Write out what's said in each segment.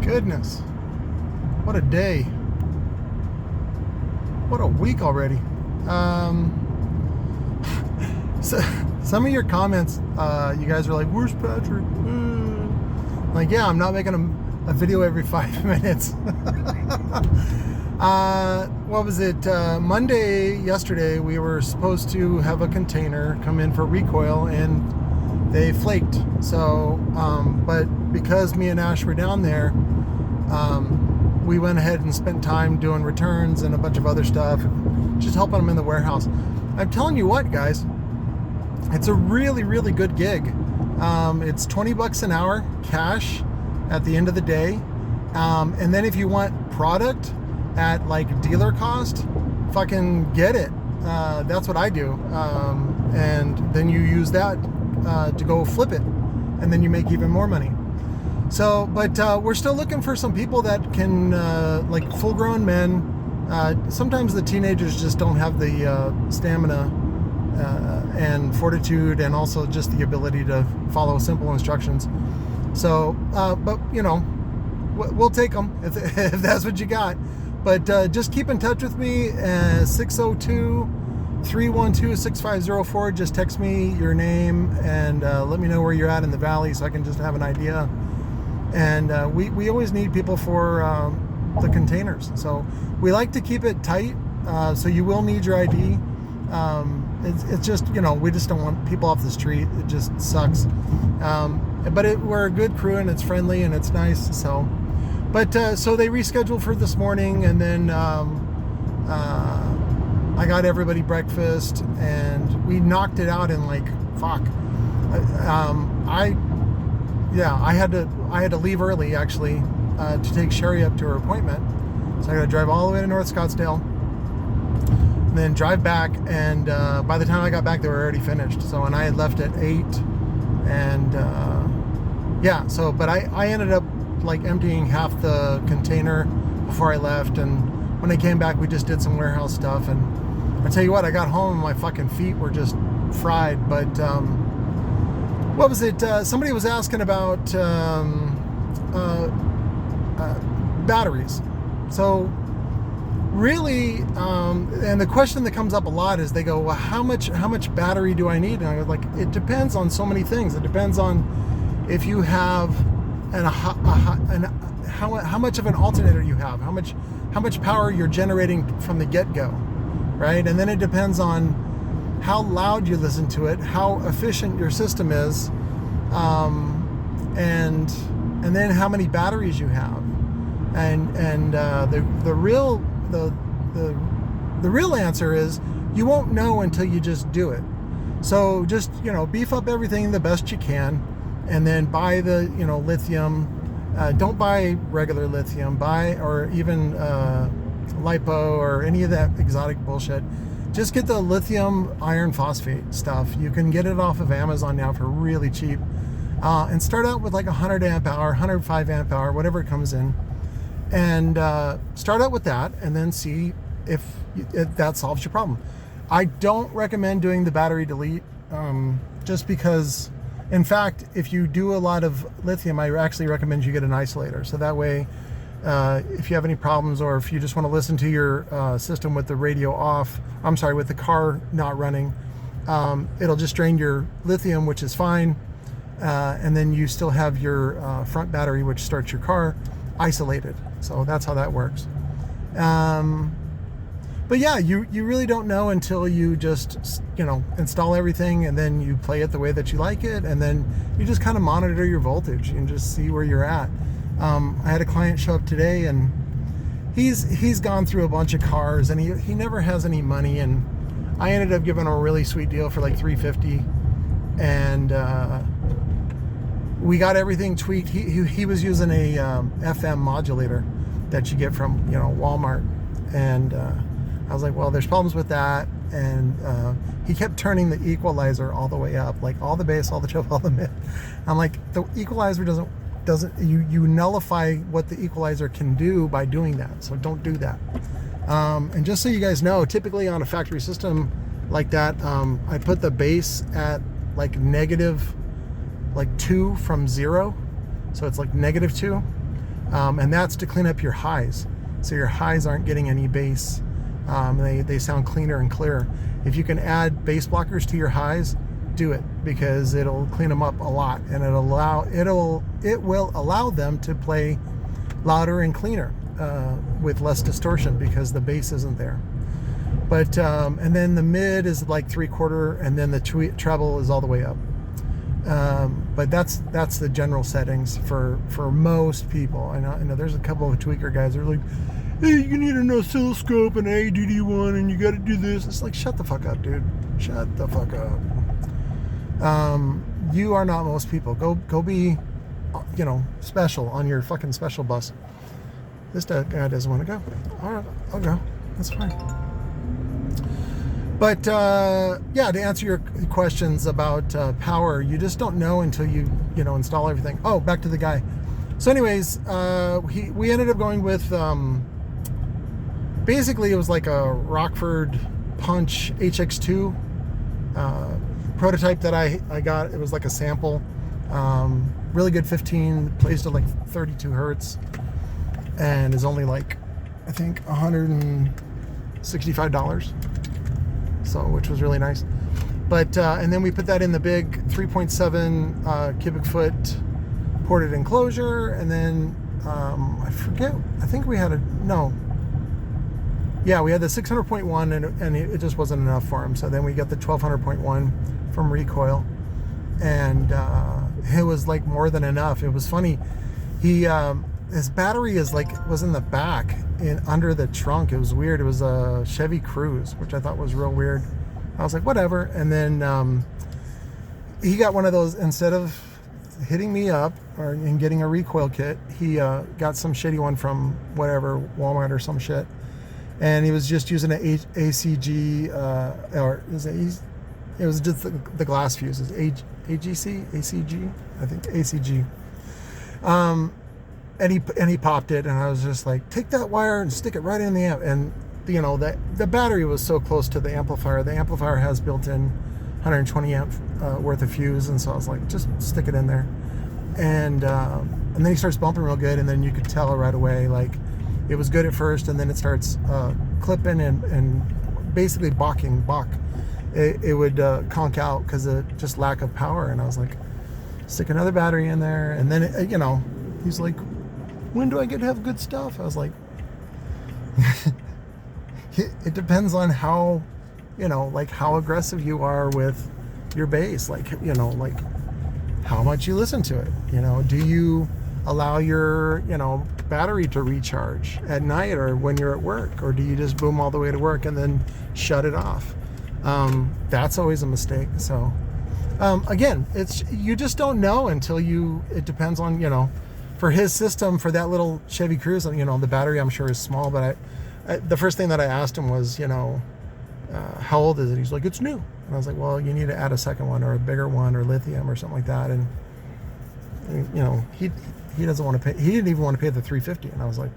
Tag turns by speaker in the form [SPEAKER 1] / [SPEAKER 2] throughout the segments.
[SPEAKER 1] goodness. What a day. What a week already. So, some of your comments, you guys are like, where's Patrick? Like, yeah, I'm not making a video every 5 minutes. What was it? Yesterday, we were supposed to have a container come in for Recoil, and they flaked. So, but because me and Ash were down there, we went ahead and spent time doing returns and a bunch of other stuff, just helping them in the warehouse. I'm telling you what, guys, it's a really, really good gig. It's $20 an hour cash at the end of the day. And then if you want product at like dealer cost, fucking get it. That's what I do. And then you use that to go flip it, and then you make even more money. So, but we're still looking for some people that can, like full-grown men. Sometimes the teenagers just don't have the stamina and fortitude, and also just the ability to follow simple instructions. So, but you know, we'll take them if that's what you got. But just keep in touch with me, 602-312-6504. Just text me your name and let me know where you're at in the valley so I can just have an idea. And we always need people for the containers. So we like to keep it tight, so you will need your ID. It's just, you know, we just don't want people off the street. It just sucks. But we're a good crew, and it's friendly and it's nice. So, but so they rescheduled for this morning, and then I got everybody breakfast, and we knocked it out in like fuck. I had to leave early actually to take Sherry up to her appointment. So I got to drive all the way to North Scottsdale, and then drive back. And by the time I got back, they were already finished. So, and I had left at 8, and yeah. So, but I ended up like emptying half the container before I left. And when I came back, we just did some warehouse stuff. And I tell you what, I got home and my fucking feet were just fried. But what was it? Somebody was asking about batteries. So really, and the question that comes up a lot is they go, well, how much battery do I need? And I go, like, it depends on so many things. It depends on if you have how much of an alternator you have, how much power you're generating from the get-go, right? And then it depends on how loud you listen to it, how efficient your system is, and then how many batteries you have, and the real answer is you won't know until you just do it. So just, you know, beef up everything the best you can, and then buy the, you know, lithium. Don't buy regular lithium, or even lipo or any of that exotic bullshit. Just get the lithium iron phosphate stuff. You can get it off of Amazon now for really cheap. And start out with like 100 amp hour, 105 amp hour, whatever it comes in. And start out with that, and then see if that solves your problem. I don't recommend doing the battery delete, just because, in fact, if you do a lot of lithium, I actually recommend you get an isolator. So that way, if you have any problems, or if you just want to listen to your system with the radio off, with the car not running, it'll just drain your lithium, which is fine. And then you still have your front battery, which starts your car, isolated. So that's how that works. But yeah, you really don't know until you just, you know, install everything, and then you play it the way that you like it, and then you just kind of monitor your voltage and just see where you're at. I had a client show up today, and he's gone through a bunch of cars, and he never has any money, and I ended up giving him a really sweet deal for like $350, and we got everything tweaked. He was using a FM modulator that you get from, you know, Walmart, and I was like, well, there's problems with that, and he kept turning the equalizer all the way up, like all the bass, all the treble, all the mid. I'm like, the equalizer doesn't you nullify what the equalizer can do by doing that, so don't do that. And just so you guys know, typically on a factory system like that, I put the bass at like negative, like 2 from 0, so it's like -2. and that's to clean up your highs, so your highs aren't getting any bass. They sound cleaner and clearer. If you can add bass blockers to your highs, do it, because it'll clean them up a lot, and it will allow them to play louder and cleaner with less distortion, because the bass isn't there. But and then the mid is like 3/4, and then the treble is all the way up. But that's the general settings for most people. I know there's a couple of tweaker guys that are like, hey, you need an oscilloscope and ADD1, and you got to do this. It's like, shut the fuck up, dude. Shut the fuck up. You are not most people. Go be, special on your fucking special bus. This guy doesn't want to go. All right, I'll go. That's fine. But yeah, to answer your questions about power, you just don't know until you install everything. Oh, back to the guy. So anyways, we ended up going with basically it was like a Rockford Punch HX2 prototype that I got. It was like a sample, really good 15, plays to like 32 hertz, and is only like, I think, $165. So, which was really nice. But and then we put that in the big 3.7 cubic foot ported enclosure, and then I forget, I think we had we had the 600.1, and it just wasn't enough for him. So then we got the 1200.1 from Recoil, and it was like more than enough. It was funny, his battery was in the back, under the trunk. It was weird. It was a Chevy Cruze, which I thought was real weird. I was like, whatever. And then he got one of those. Instead of hitting me up and getting a Recoil kit, he got some shitty one from whatever, Walmart or some shit, and he was just using an ACG it was just the glass fuses, ACG, I think ACG. And he popped it, and I was just like, take that wire and stick it right in the amp. And the battery was so close to the amplifier. The amplifier has built-in 120 amp worth of fuse, and so I was like, just stick it in there. And then he starts bumping real good, and then you could tell right away, like, it was good at first, and then it starts clipping and basically balk. It would conk out because of just lack of power. And I was like, stick another battery in there, and then he's like, when do I get to have good stuff? I was like, it depends on how, like how aggressive you are with your bass, like how much you listen to it. Do you allow your, battery to recharge at night or when you're at work, or do you just boom all the way to work and then shut it off? That's always a mistake. So, again, you just don't know until it depends on, for his system, for that little Chevy Cruze, the battery I'm sure is small, but the first thing that I asked him was, how old is it? He's like, it's new. And I was like, well, you need to add a second one or a bigger one or lithium or something like that. And he doesn't want to pay. He didn't even want to pay the $350. And I was like,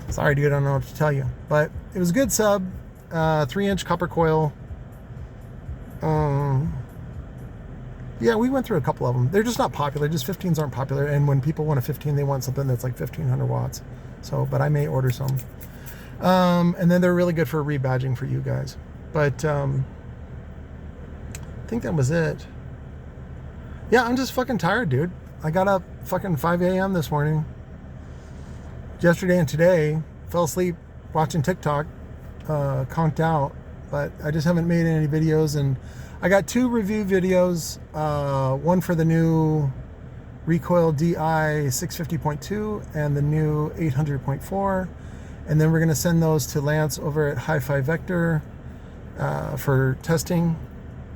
[SPEAKER 1] sorry, dude, I don't know what to tell you. But it was a good sub, 3-inch copper coil. Yeah, we went through a couple of them. They're just not popular. Just 15s aren't popular. And when people want a 15, they want something that's like 1500 watts. So, but I may order some. And then they're really good for rebadging for you guys. But I think that was it. Yeah, I'm just fucking tired, dude. I got up fucking 5 a.m. this morning. Yesterday and today. Fell asleep watching TikTok. Conked out. But I just haven't made any videos. And I got 2 review videos. One for the new Recoil DI 650.2 and the new 800.4. And then we're going to send those to Lance over at Hi-Fi Vector for testing.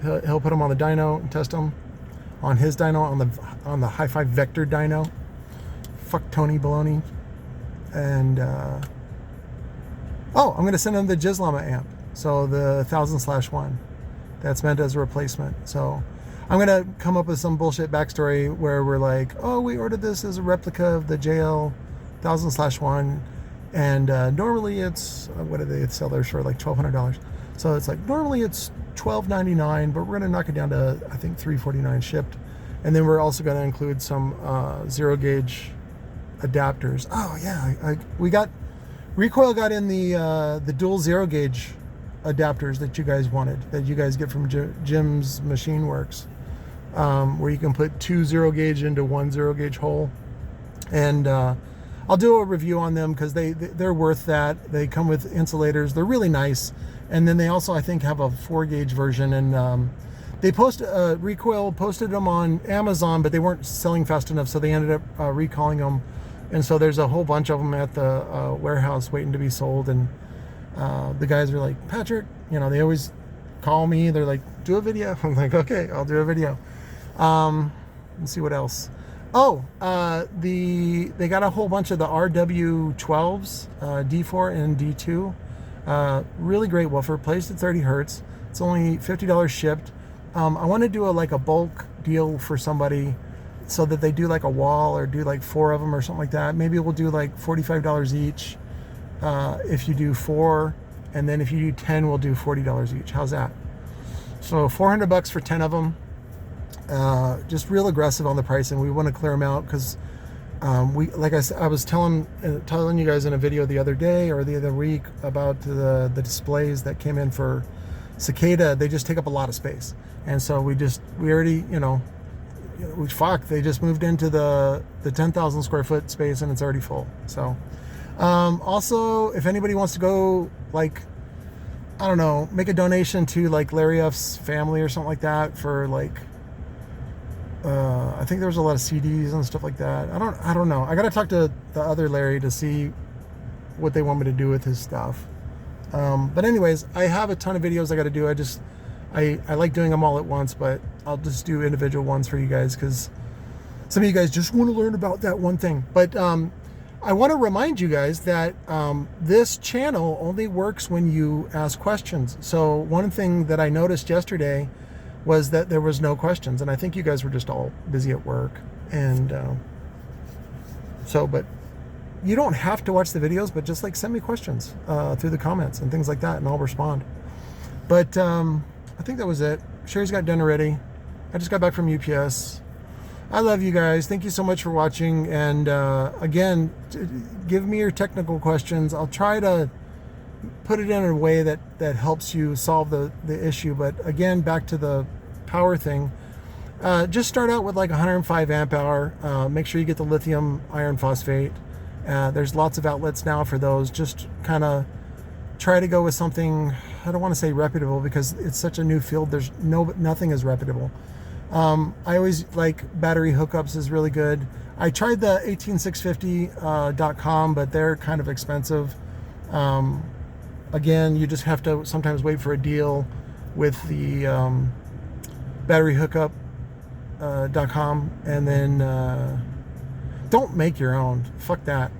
[SPEAKER 1] He'll put them on the dyno and test them on his dyno, on the Hi-Fi Vector dyno. Fuck Tony Baloney. And I'm going to send him the Jizzlama amp. So the 1000/1. That's meant as a replacement. So I'm going to come up with some bullshit backstory where we're like, oh, we ordered this as a replica of the JL 1000/1. And normally it's, what do they sell theirs for? Like $1,200. So it's like, normally it's $12.99, but we're going to knock it down to, I think, $3.49 shipped. And then we're also going to include some zero gauge adapters. Oh yeah, Recoil got in the dual 0 gauge adapters that you guys wanted, that you guys get from Jim's Machine Works, where you can put 2 0 gauge into 1 0 gauge hole. And I'll do a review on them because they're worth that. They come with insulators. They're really nice. And then they also, I think, have a 4 gauge version. And they Recoil posted them on Amazon, but they weren't selling fast enough, so they ended up recalling them. And so there's a whole bunch of them at the warehouse waiting to be sold. And the guys are like, Patrick, you know, they always call me. They're like, do a video. I'm like, okay, I'll do a video. Let's see what else. Oh, they got a whole bunch of the RW12s, D4 and D2. Really great woofer, placed at 30 hertz. It's only $50 shipped. I want to do a bulk deal for somebody, so that they do like a wall or do like 4 of them or something like that. Maybe we'll do like $45 each if you do 4, and then if you do 10, we'll do $40 each. How's that? So $400 for 10 of them. Just real aggressive on the pricing. We want to clear them out because like I said, I was telling you guys in a video the other day or the other week about the displays that came in for Cicada. They just take up a lot of space, and so we already, you know, they just moved into the 10,000 square foot space and it's already full. So also, if anybody wants to go, like, I don't know, make a donation to like Larry F's family or something like that for like I think there was a lot of CDs and stuff like that. I don't know. I gotta talk to the other Larry to see what they want me to do with his stuff. But anyways, I have a ton of videos I got to do. I like doing them all at once, but I'll just do individual ones for you guys because some of you guys just want to learn about that one thing. But I want to remind you guys that this channel only works when you ask questions. So one thing that I noticed yesterday was that there was no questions, and I think you guys were just all busy at work. And but you don't have to watch the videos, but just like send me questions through the comments and things like that, and I'll respond. But I think that was it. Sherry's got dinner ready. I just got back from UPS. I love you guys. Thank you so much for watching. And again, give me your technical questions. I'll try to put it in a way that helps you solve the issue. But again, back to the power thing. Just start out with like 105 amp hour. Make sure you get the lithium iron phosphate. There's lots of outlets now for those. Just kind of try to go with something, I don't want to say reputable because it's such a new field. There's nothing is reputable. I always like battery hookups is really good. I tried the 18650.com, but they're kind of expensive. Again, you just have to sometimes wait for a deal with the battery hookup.com, and then don't make your own. Fuck that.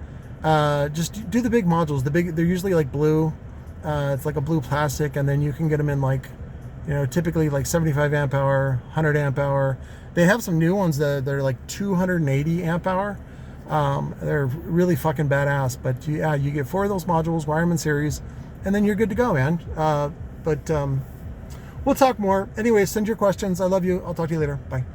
[SPEAKER 1] Just do the big modules. They're usually like blue. It's like a blue plastic, and then you can get them in like, you know, typically like 75 amp hour, 100 amp hour. They have some new ones that are like 280 amp hour. They're really fucking badass. But you get 4 of those modules, wire them in series, and then you're good to go, man. But we'll talk more. Anyway, send your questions. I love you. I'll talk to you later. Bye.